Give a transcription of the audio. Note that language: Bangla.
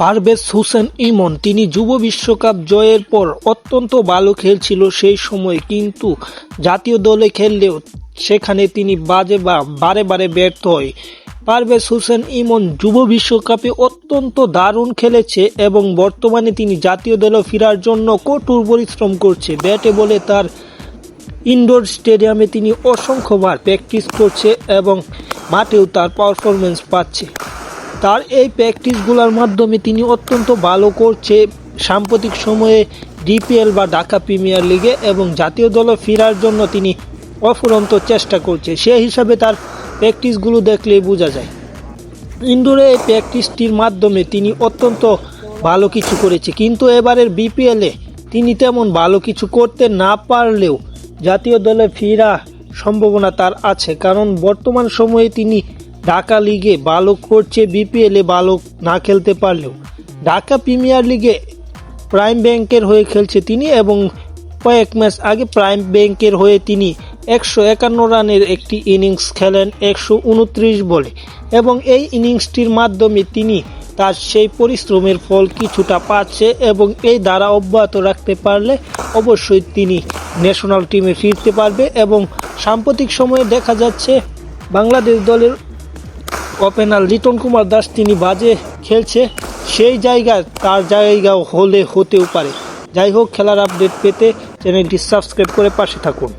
পারভেজ হোসেন ইমন তিনি যুব বিশ্বকাপ জয়ের পর অত্যন্ত ভালো খেলছিল সেই সময়, কিন্তু জাতীয় দলে খেললেও সেখানে তিনি বারে বারে ব্যর্থ হয়। পারভেজ হোসেন ইমন যুব বিশ্বকাপে অত্যন্ত দারুণ খেলেছে এবং বর্তমানে তিনি জাতীয় দলে ফেরার জন্য কঠোর পরিশ্রম করছে। ব্যাটে বলে তার ইনডোর স্টেডিয়ামে তিনি অসংখ্যবার প্র্যাকটিস করছে এবং মাঠেও তার পারফরমেন্স পাচ্ছে। তার এই প্র্যাকটিসগুলোর মাধ্যমে তিনি অত্যন্ত ভালো করছে সাম্প্রতিক সময়ে ডিপিএল বা ঢাকা প্রিমিয়ার লিগে, এবং জাতীয় দলে ফেরার জন্য তিনি অফুরন্ত চেষ্টা করছে। সেই হিসাবে তার প্র্যাকটিসগুলো দেখলেই বোঝা যায়। ইনডোরে এই প্র্যাকটিসটির মাধ্যমে তিনি অত্যন্ত ভালো কিছু করেছে, কিন্তু এবারের বিপিএলে তিনি তেমন ভালো কিছু করতে না পারলেও জাতীয় দলে ফেরা সম্ভাবনা তার আছে, কারণ বর্তমান সময়ে তিনি ঢাকা লিগে ভালো করছে, বিপিএলে ভালো না খেলতে পারলেও ঢাকা প্রিমিয়ার লিগে প্রাইম ব্যাংকের হয়ে খেলছে তিনি, এবং কয়েক ম্যাচ আগে প্রাইম ব্যাংকের হয়ে তিনি 151 রানের একটি ইনিংস খেলেন 129 বলে, এবং এই ইনিংসটির মাধ্যমে তিনি তার সেই পরিশ্রমের ফল কিছুটা পাচ্ছে, এবং এই ধারা অব্যাহত রাখতে পারলে অবশ্যই তিনি ন্যাশনাল টিমে ফিরতে পারবে। এবং সাম্প্রতিক সময়ে দেখা যাচ্ছে বাংলাদেশ দলের ওপেনার লিটন কুমার দাস তিনি বাজে খেলছে, সেই জায়গায় তার জায়গা হতেও পারে। যাই হোক, খেলার আপডেট পেতে চ্যানেলটি সাবস্ক্রাইব করে পাশে থাকুন।